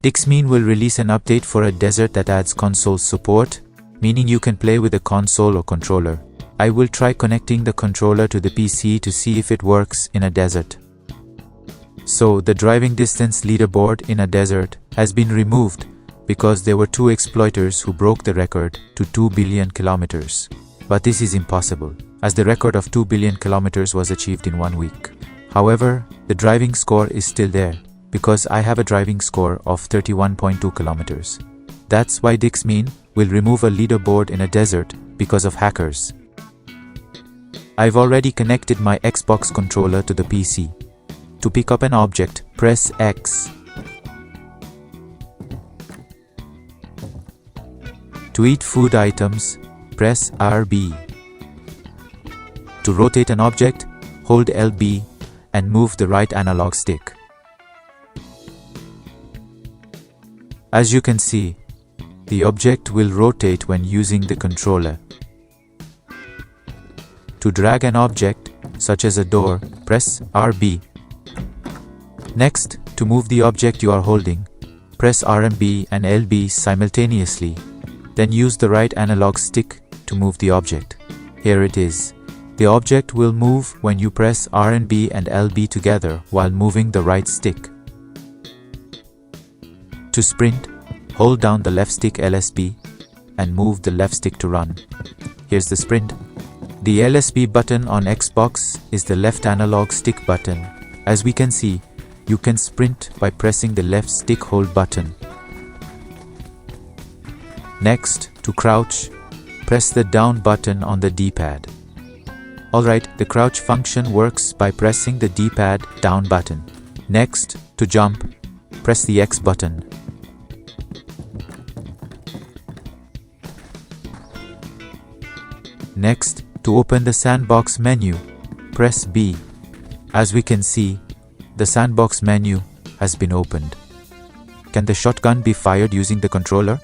Dixmean will release an update for a Desrt that adds console support, meaning you can play with a console or controller. I will try connecting the controller to the PC to see if it works in a Desrt. So, the driving distance leaderboard in a Desrt has been removed because there were 2 exploiters who broke the record to 2 billion kilometers. But this is impossible, as the record of 2 billion kilometers was achieved in 1 week. However, the driving score is still there, because I have a driving score of 31.2 kilometers. That's why Dixmean will remove a leaderboard in a Desrt because of hackers. I've already connected my Xbox controller to the PC. To pick up an object, press X. To eat food items, press RB. To rotate an object, hold LB and move the right analog stick. As you can see, the object will rotate when using the controller. To drag an object, such as a door, press RB. Next, to move the object you are holding, press RB and LB simultaneously. Then use the right analog stick to move the object. Here it is. The object will move when you press RB and LB together while moving the right stick. To sprint, hold down the left stick LSB and move the left stick to run. Here's the sprint. The LSB button on Xbox is the left analog stick button. As we can see, you can sprint by pressing the left stick hold button. Next, to crouch, press the down button on the D-pad. Alright, the crouch function works by pressing the D-pad down button. Next, to jump, press the X button. Next, to open the sandbox menu, press B. As we can see, the sandbox menu has been opened. Can the shotgun be fired using the controller?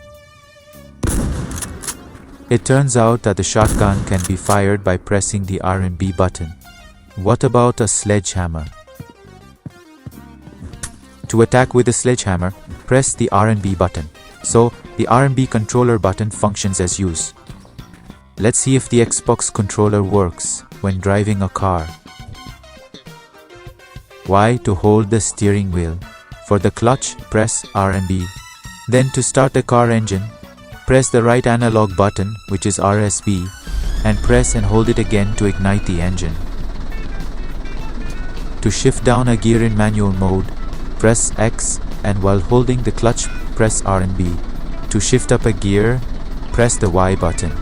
It turns out that the shotgun can be fired by pressing the R and B button. What about a sledgehammer? To attack with a sledgehammer, press the R and B button. So, the R and B controller button functions as used. Let's see if the Xbox controller works when driving a car. Y to hold the steering wheel. For the clutch, press R and B. Then to start the car engine, press the right analog button, which is RSB, and press and hold it again to ignite the engine. To shift down a gear in manual mode, press X, and while holding the clutch, press R and B. To shift up a gear, press the Y button.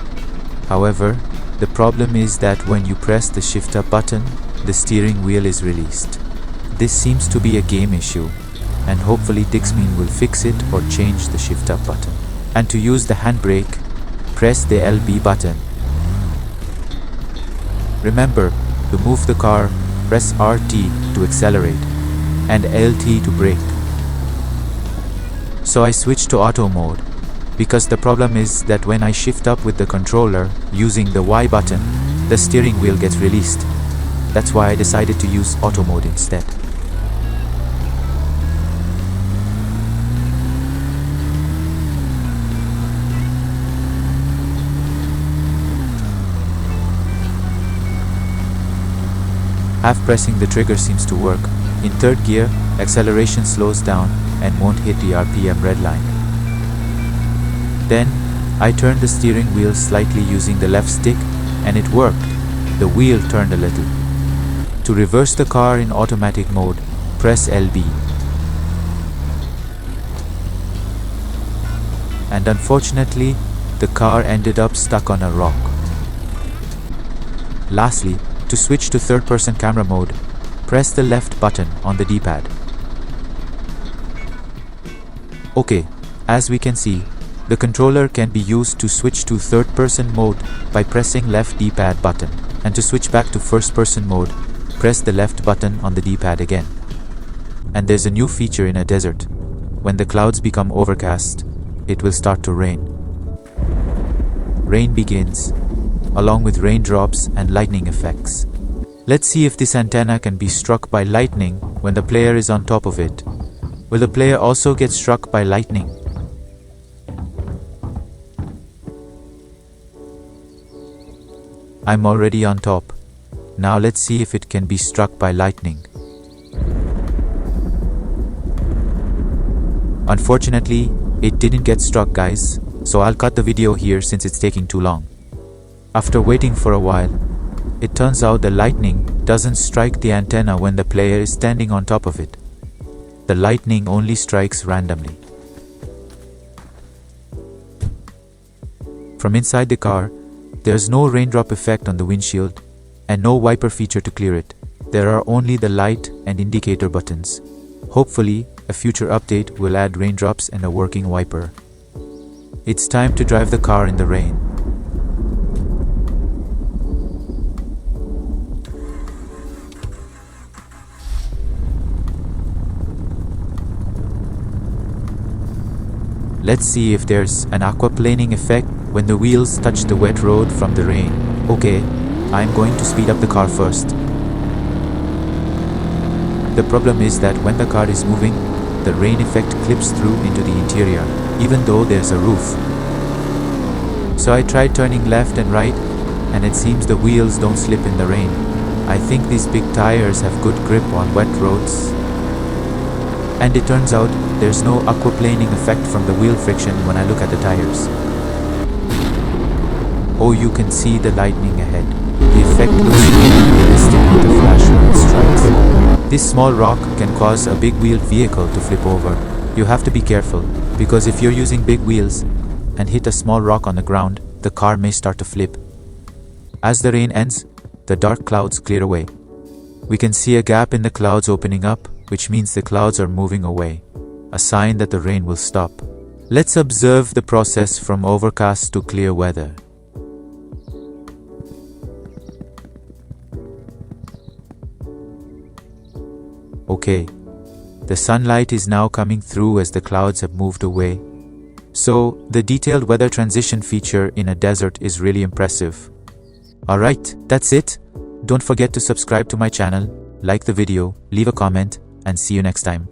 However, the problem is that when you press the shift up button, the steering wheel is released. This seems to be a game issue, and hopefully Dixmean will fix it or change the shift up button. And to use the handbrake, press the LB button. Remember, to move the car, press RT to accelerate and LT to brake. So I switched to auto mode, because the problem is that when I shift up with the controller using the Y button, the steering wheel gets released. That's why I decided to use auto mode instead. Half pressing the trigger seems to work. In third gear, acceleration slows down and won't hit the RPM red line. Then, I turned the steering wheel slightly using the left stick and it worked. The wheel turned a little. To reverse the car in automatic mode, press LB. And unfortunately, the car ended up stuck on a rock. Lastly, to switch to third-person camera mode, press the left button on the D-pad. Okay, as we can see, the controller can be used to switch to third-person mode by pressing left D-pad button, and to switch back to first-person mode, press the left button on the D-pad again. And there's a new feature in a Desrt. When the clouds become overcast, it will start to rain. Rain begins, along with raindrops and lightning effects. Let's see if this antenna can be struck by lightning when the player is on top of it. Will the player also get struck by lightning? I'm already on top. Now let's see if it can be struck by lightning. Unfortunately, it didn't get struck, guys, so I'll cut the video here since it's taking too long. After waiting for a while, it turns out the lightning doesn't strike the antenna when the player is standing on top of it. The lightning only strikes randomly. From inside the car, there's no raindrop effect on the windshield and no wiper feature to clear it. There are only the light and indicator buttons. Hopefully, a future update will add raindrops and a working wiper. It's time to drive the car in the rain. Let's see if there's an aquaplaning effect when the wheels touch the wet road from the rain. Okay, I'm going to speed up the car first. The problem is that when the car is moving, the rain effect clips through into the interior, even though there's a roof. So I tried turning left and right, and it seems the wheels don't slip in the rain. I think these big tires have good grip on wet roads. And it turns out there's no aquaplaning effect from the wheel friction when I look at the tires. Oh, you can see the lightning ahead. The effect looks really realistic with the flash when it strikes. This small rock can cause a big-wheeled vehicle to flip over. You have to be careful, because if you're using big wheels and hit a small rock on the ground, the car may start to flip. As the rain ends, the dark clouds clear away. We can see a gap in the clouds opening up, which means the clouds are moving away, a sign that the rain will stop. Let's observe the process from overcast to clear weather. Okay, the sunlight is now coming through as the clouds have moved away. So, the detailed weather transition feature in a desert is really impressive. Alright, that's it. Don't forget to subscribe to my channel, like the video, leave a comment, and see you next time.